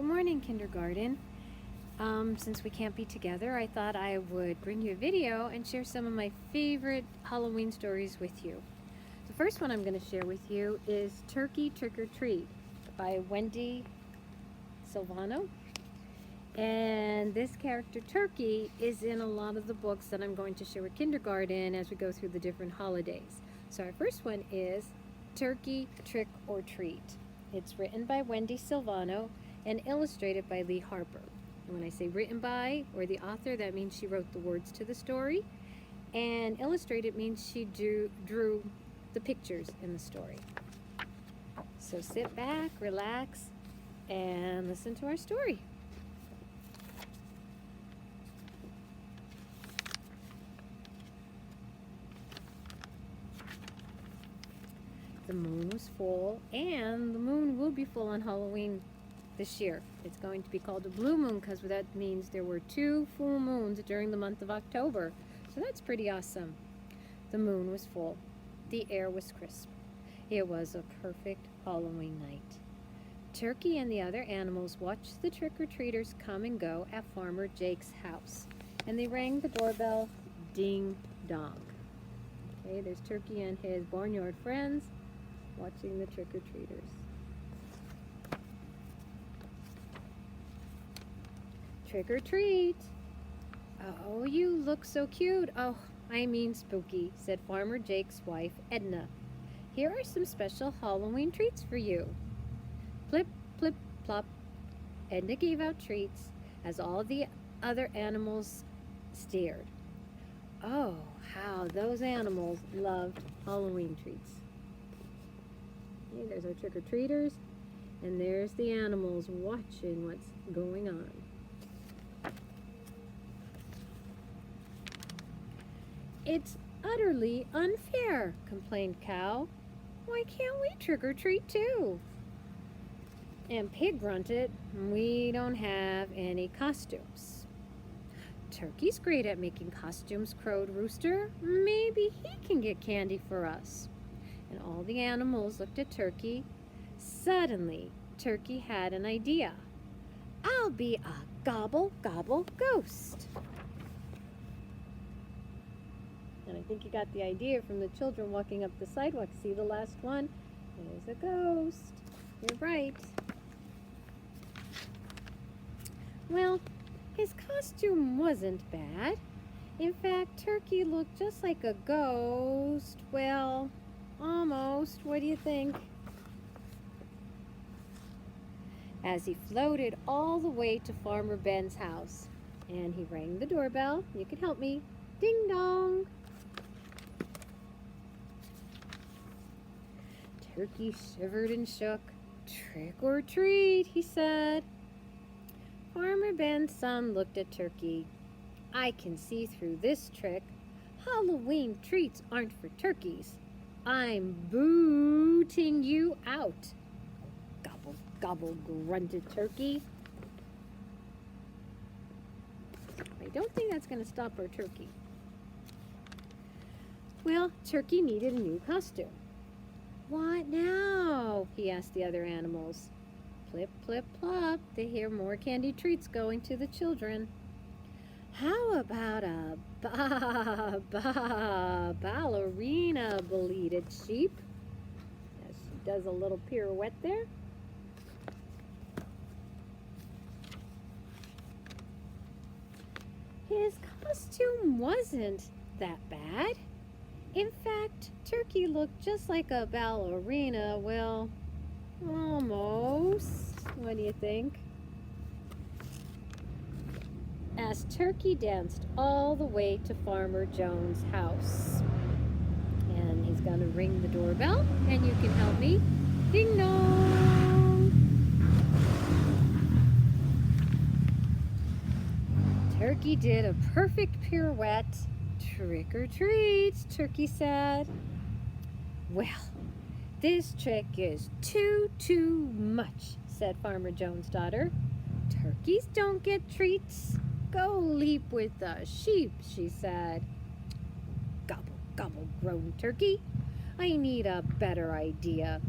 Good morning, kindergarten. Since we can't be together, I thought I would bring you a video and share some of my favorite Halloween stories with you. The first one I'm going to share with you is Turkey Trick or Treat by Wendy Silvano. And this character, Turkey, is in a lot of the books that I'm going to share with kindergarten as we go through the different holidays. So our first one is Turkey Trick or Treat. It's written by Wendy Silvano and illustrated by Lee Harper. And when I say written by or the author, that means she wrote the words to the story. And illustrated means she drew the pictures in the story. So sit back, relax, and listen to our story. The moon was full, and the moon will be full on Halloween this year. It's going to be called a blue moon because that means there were 2 full moons during the month of October. So that's pretty awesome. The moon was full. The air was crisp. It was a perfect Halloween night. Turkey and the other animals watched the trick-or-treaters come and go at Farmer Jake's house. And they rang the doorbell, ding dong. Okay, there's Turkey and his barnyard friends watching the trick-or-treaters. Trick or treat. Oh, you look so cute. Oh, I mean spooky, said Farmer Jake's wife, Edna. Here are some special Halloween treats for you. Plip, plip, plop. Edna gave out treats as all the other animals stared. Oh, how those animals loved Halloween treats. Okay, there's our trick-or-treaters, and there's the animals watching what's going on. It's utterly unfair, complained Cow. Why can't we trick-or-treat too? And Pig grunted, we don't have any costumes. Turkey's great at making costumes, crowed Rooster. Maybe he can get candy for us. And all the animals looked at Turkey. Suddenly, Turkey had an idea. I'll be a gobble, gobble ghost. And I think you got the idea from the children walking up the sidewalk. See the last one? There's a ghost. You're right. Well, his costume wasn't bad. In fact, Turkey looked just like a ghost. Well, almost. What do you think? As he floated all the way to Farmer Ben's house. And he rang the doorbell. You can help me. Ding dong. Turkey shivered and shook. Trick or treat, he said. Farmer Ben's son looked at Turkey. I can see through this trick. Halloween treats aren't for turkeys. I'm booting you out. Gobble, gobble, grunted Turkey. I don't think that's going to stop our turkey. Well, Turkey needed a new costume. What now? He asked the other animals. Plip, plip, plop. They hear more candy treats going to the children. How about a ballerina, bleated Sheep, as she does a little pirouette there. His costume wasn't that bad. In fact, Turkey looked just like a ballerina. Well, almost. What do you think? As Turkey danced all the way to Farmer Jones' house. And he's going to ring the doorbell, and you can help me. Ding dong! Turkey did a perfect pirouette. Trick or treat, Turkey said. Well, this trick is too much, said Farmer Jones' daughter. Turkeys don't get treats. Go leap with the sheep, she said. Gobble, gobble, groaned Turkey. I need a better idea.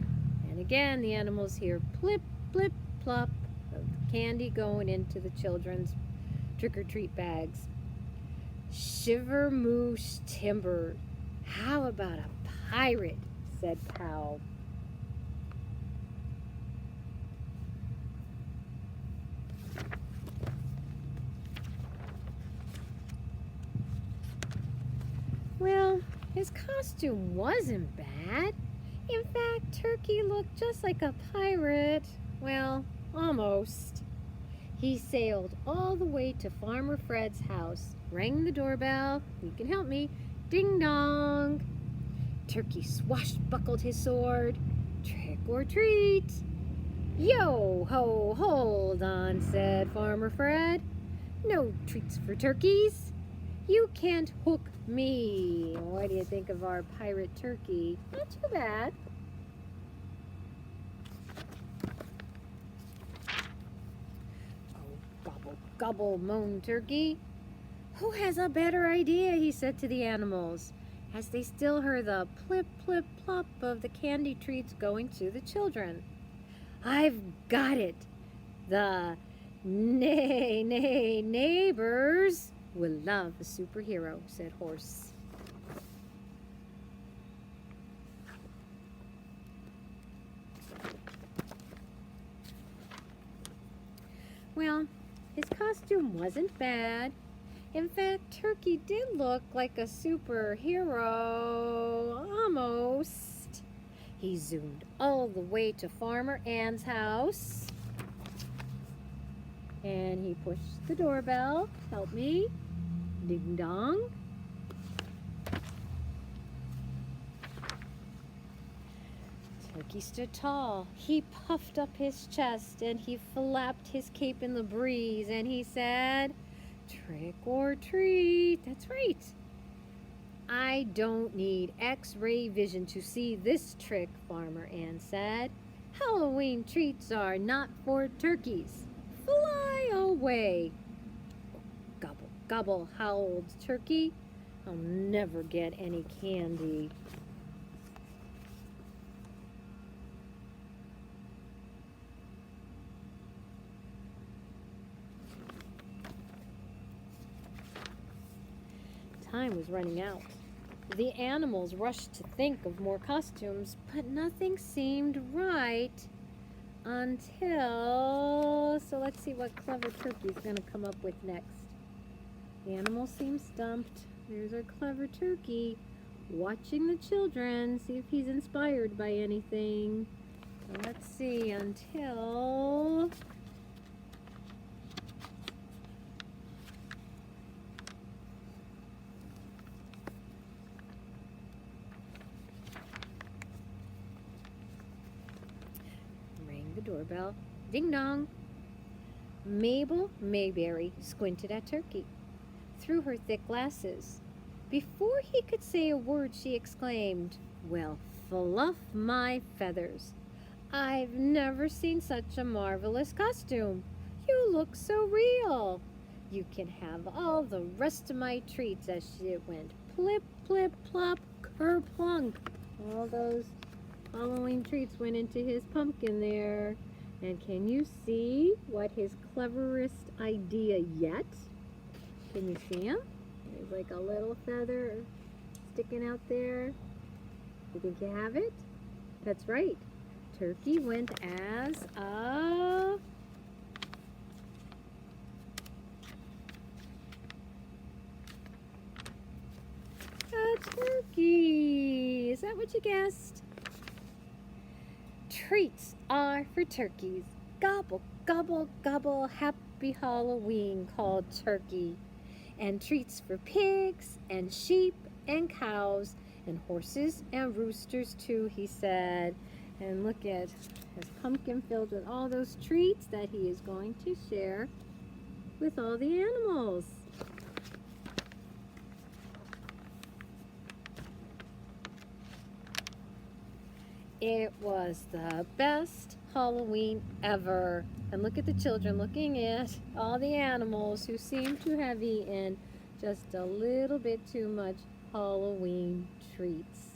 And again, the animals hear plip, plip, plop. of candy going into the children's trick-or-treat bags. Shiver moosh timber. How about a pirate? Said Pal. Well, his costume wasn't bad. In fact, Turkey looked just like a pirate. Well, almost. He sailed all the way to Farmer Fred's house, rang the doorbell. You can help me. Ding dong. Turkey swashbuckled his sword. Trick or treat. Yo ho, hold on, said Farmer Fred. No treats for turkeys. You can't hook me. What do you think of our pirate turkey? Not too bad. Oh, gobble, gobble, moaned Turkey. Who has a better idea? He said to the animals, as they still heard the plip, plip, plop of the candy treats going to the children. I've got it. The nay, nay, neighbors will love a superhero, said Horse. Well, his costume wasn't bad. In fact, Turkey did look like a superhero, almost. He zoomed all the way to Farmer Ann's house. And he pushed the doorbell. Help me. Ding dong. Turkey stood tall. He puffed up his chest and he flapped his cape in the breeze and he said, trick or treat. That's right. I don't need X-ray vision to see this trick, Farmer Ann said. Halloween treats are not for turkeys. Fly away. Gobble, gobble, howled Turkey. I'll never get any candy. Time was running out. The animals rushed to think of more costumes, but nothing seemed right until... So let's see what Clever Turkey's going to come up with next. The animals seem stumped. There's our Clever Turkey watching the children, see if he's inspired by anything. So let's see until... the doorbell. Ding dong. Mabel Mayberry squinted at Turkey through her thick glasses. Before he could say a word, she exclaimed, well, fluff my feathers. I've never seen such a marvelous costume. You look so real. You can have all the rest of my treats. As she went plip, plip, plop, kerplunk. All those Halloween treats went into his pumpkin there. And can you see what his cleverest idea yet? Can you see him? There's like a little feather sticking out there. You think you have it? That's right. Turkey went as a turkey. Is that what you guessed? Treats are for turkeys. Gobble, gobble, gobble, happy Halloween, called Turkey. And treats for pigs and sheep and cows and horses and roosters too, he said. And look at his pumpkin filled with all those treats that he is going to share with all the animals. It was the best Halloween ever. And look at the children looking at all the animals who seem to have eaten just a little bit too much Halloween treats.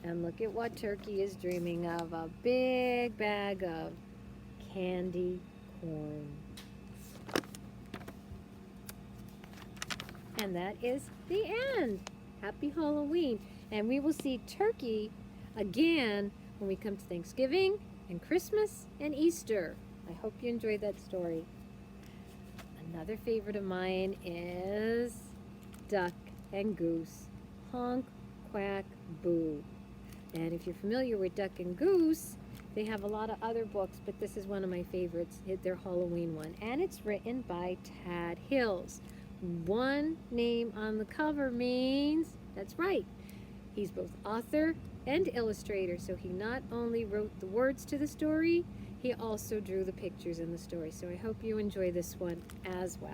And look at what Turkey is dreaming of, a big bag of candy corn. And that is the end. Happy Halloween. And we will see Turkey again when we come to Thanksgiving and Christmas and Easter. I hope you enjoyed that story. Another favorite of mine is Duck and Goose. Honk, quack, boo. And if you're familiar with Duck and Goose, they have a lot of other books, but this is one of my favorites, their Halloween one. And it's written by Tad Hills. One name on the cover means, that's right, he's both author and illustrator. So he not only wrote the words to the story, he also drew the pictures in the story. So I hope you enjoy this one as well.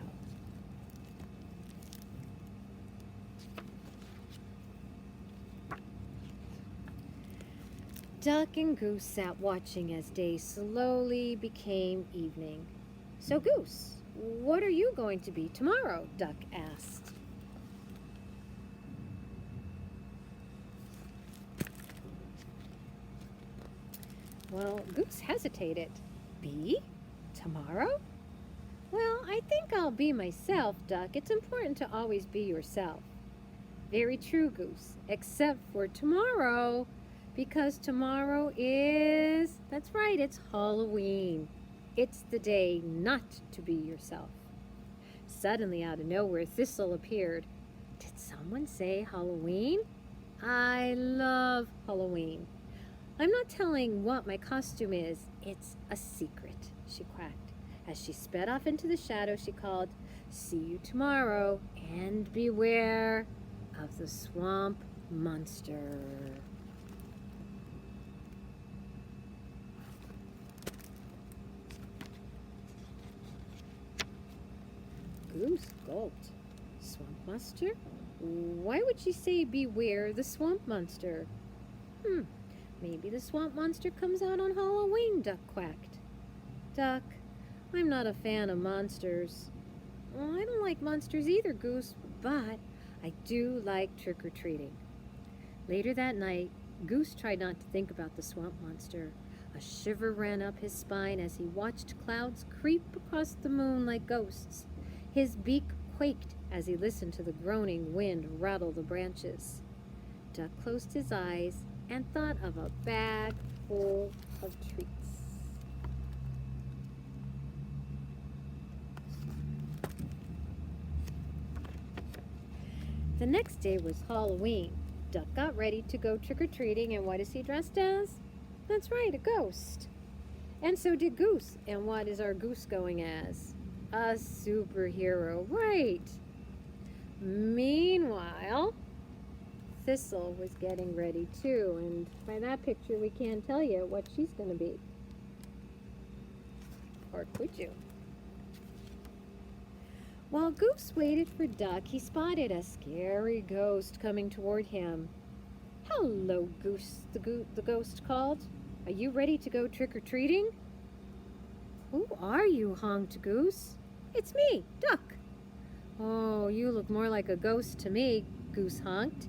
Duck and Goose sat watching as day slowly became evening. So Goose, what are you going to be tomorrow? Duck asked. Well, Goose hesitated. Be? Tomorrow? Well, I think I'll be myself, Duck. It's important to always be yourself. Very true, Goose, except for tomorrow, because tomorrow is, that's right, it's Halloween. It's the day not to be yourself. Suddenly, out of nowhere, Thistle appeared. Did someone say Halloween? I love Halloween. I'm not telling what my costume is. It's a secret, she quacked. As she sped off into the shadow, she called, see you tomorrow, and beware of the swamp monster. Goose gulped. Swamp monster? Why would she say beware the swamp monster? Maybe the swamp monster comes out on Halloween, Duck quacked. Duck, I'm not a fan of monsters. Well, I don't like monsters either, Goose, but I do like trick-or-treating. Later that night, Goose tried not to think about the swamp monster. A shiver ran up his spine as he watched clouds creep across the moon like ghosts. His beak quaked as he listened to the groaning wind rattle the branches. Duck closed his eyes and thought of a bag full of treats. The next day was Halloween. Duck got ready to go trick-or-treating, and what is he dressed as? That's right, a ghost. And so did Goose. And what is our Goose going as? A superhero, right. Meanwhile, Thistle was getting ready too, and by that picture we can't tell you what she's going to be. Or could you? While Goose waited for Duck, he spotted a scary ghost coming toward him. Hello, Goose, the ghost called. Are you ready to go trick-or-treating? Who are you? Honked Goose. It's me, Duck. Oh, you look more like a ghost to me, Goose honked.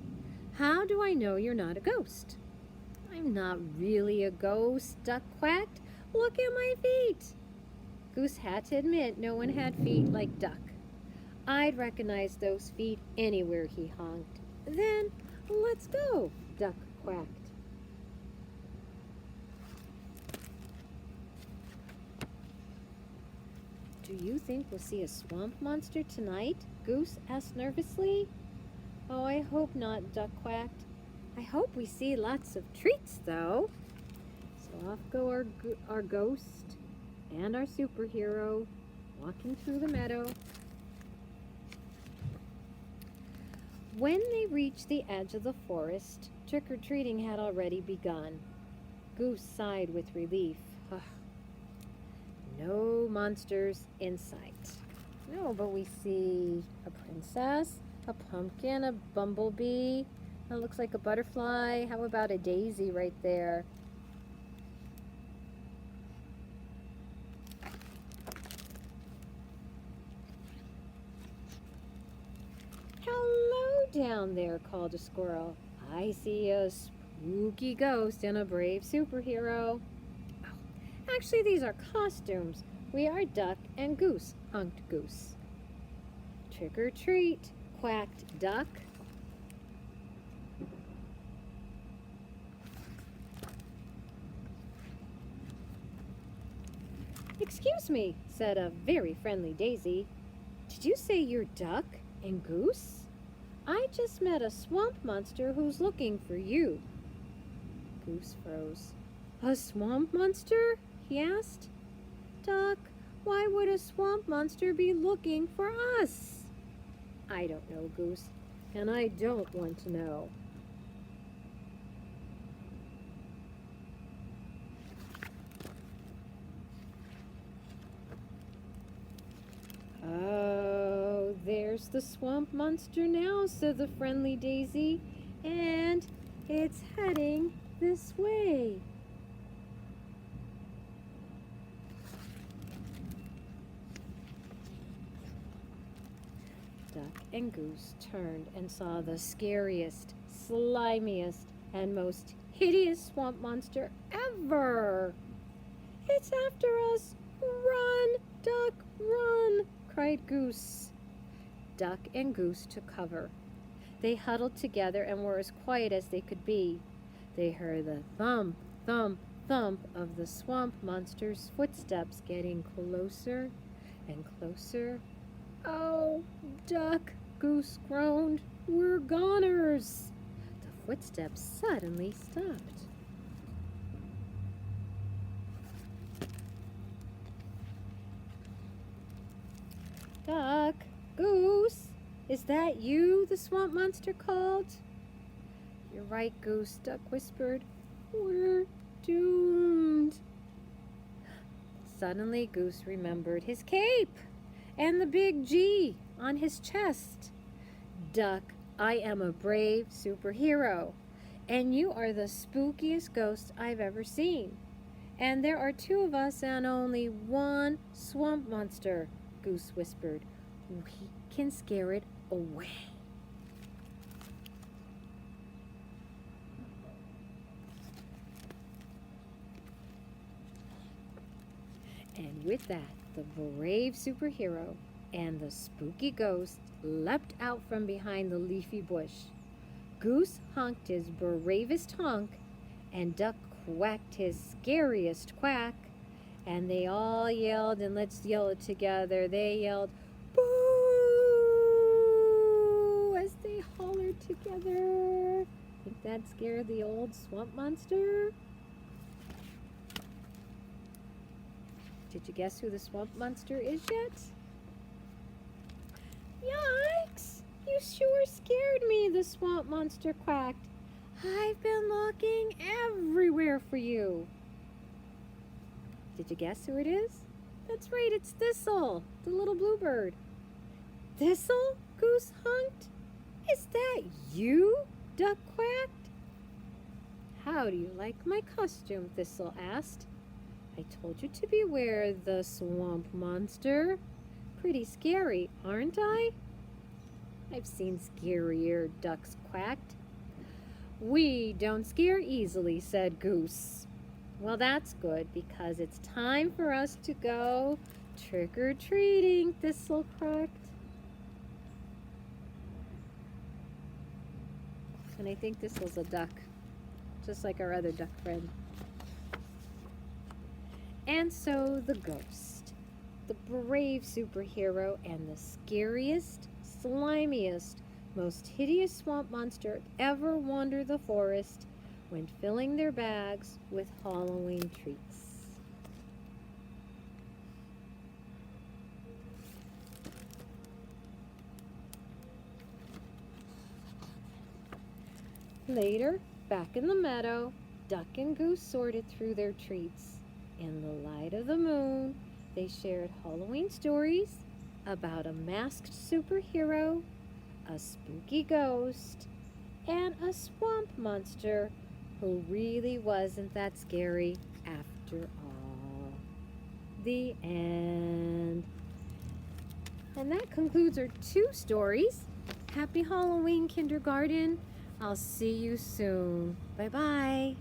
How do I know you're not a ghost? I'm not really a ghost, Duck quacked. Look at my feet. Goose had to admit no one had feet like Duck. I'd recognize those feet anywhere, he honked. Then let's go, Duck quacked. Do you think we'll see a swamp monster tonight? Goose asked nervously. Oh, I hope not, Duck quacked. I hope we see lots of treats, though. So off go our ghost and our superhero, walking through the meadow. When they reached the edge of the forest, trick-or-treating had already begun. Goose sighed with relief. No monsters in sight. No, but we see a princess, a pumpkin, a bumblebee. That looks like a butterfly. How about a daisy right there? Hello down there, called a squirrel. I see a spooky ghost and a brave superhero. Oh, actually, these are costumes. We are Duck and Goose, hunked Goose. Trick or treat, quacked Duck. Excuse me, said a very friendly Daisy. Did you say you're Duck and Goose? I just met a swamp monster who's looking for you. Goose froze. A swamp monster? He asked. Duck, why would a swamp monster be looking for us? I don't know, Goose, and I don't want to know. Oh, there's the swamp monster now, said the friendly Daisy, and it's heading this way. Duck and Goose turned and saw the scariest, slimiest, and most hideous swamp monster ever. It's after us! Run, Duck, run! Cried Goose. Duck and Goose took cover. They huddled together and were as quiet as they could be. They heard the thump, thump, thump of the swamp monster's footsteps getting closer and closer. Oh, Duck, Goose groaned. We're goners. The footsteps suddenly stopped. Duck, Goose, is that you? The swamp monster called. You're right, Goose, Duck whispered. We're doomed. Suddenly, Goose remembered his cape and the big G on his chest. Duck, I am a brave superhero, and you are the spookiest ghost I've ever seen. And there are two of us and only one swamp monster, Goose whispered. We can scare it away. And with that, the brave superhero and the spooky ghost leapt out from behind the leafy bush. Goose honked his bravest honk, and Duck quacked his scariest quack, and they all yelled, and let's yell it together. They yelled, boo, as they hollered together. Think that scared the old swamp monster? Did you guess who the swamp monster is yet? Yikes! You sure scared me, the swamp monster quacked. I've been looking everywhere for you. Did you guess who it is? That's right, it's Thistle, the little bluebird. Thistle? Goose honked. Is that you? Duck quacked. How do you like my costume? Thistle asked. I told you to beware the swamp monster. Pretty scary, aren't I? I've seen scarier, Ducks quacked. We don't scare easily, said Goose. Well, that's good, because it's time for us to go trick-or-treating, Thistle croaked. And I think Thistle's a duck, just like our other duck friend. And so the ghost, the brave superhero, and the scariest, slimiest, most hideous swamp monster ever wandered the forest when filling their bags with Halloween treats. Later, back in the meadow, Duck and Goose sorted through their treats. In the light of the moon, they shared Halloween stories about a masked superhero, a spooky ghost, and a swamp monster who really wasn't that scary after all. The end. And that concludes our 2 stories. Happy Halloween, kindergarten. I'll see you soon. Bye-bye.